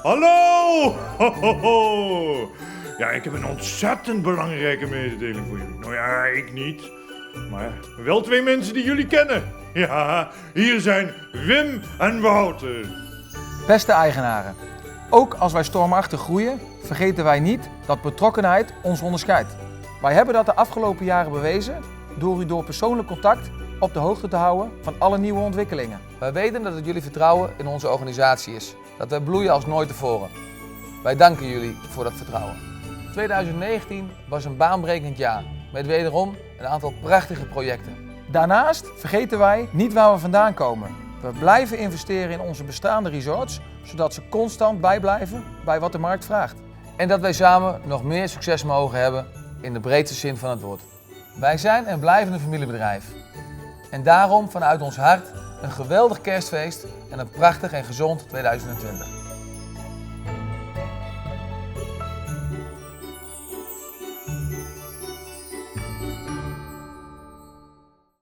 Hallo! Ho, ho, ho. Ja, ik heb een ontzettend belangrijke mededeling voor jullie. Nou ja, ik niet. Maar wel twee mensen die jullie kennen. Ja, hier zijn Wim en Wouter. Beste eigenaren, ook als wij stormachtig groeien, vergeten wij niet dat betrokkenheid ons onderscheidt. Wij hebben dat de afgelopen jaren bewezen door u door persoonlijk contact op de hoogte te houden van alle nieuwe ontwikkelingen. Wij weten dat het jullie vertrouwen in onze organisatie is, dat wij bloeien als nooit tevoren. Wij danken jullie voor dat vertrouwen. 2019 was een baanbrekend jaar, met wederom een aantal prachtige projecten. Daarnaast vergeten wij niet waar we vandaan komen. We blijven investeren in onze bestaande resorts, zodat ze constant bijblijven bij wat de markt vraagt. En dat wij samen nog meer succes mogen hebben in de breedste zin van het woord. Wij zijn en blijven een familiebedrijf. En daarom vanuit ons hart een geweldig kerstfeest en een prachtig en gezond 2020.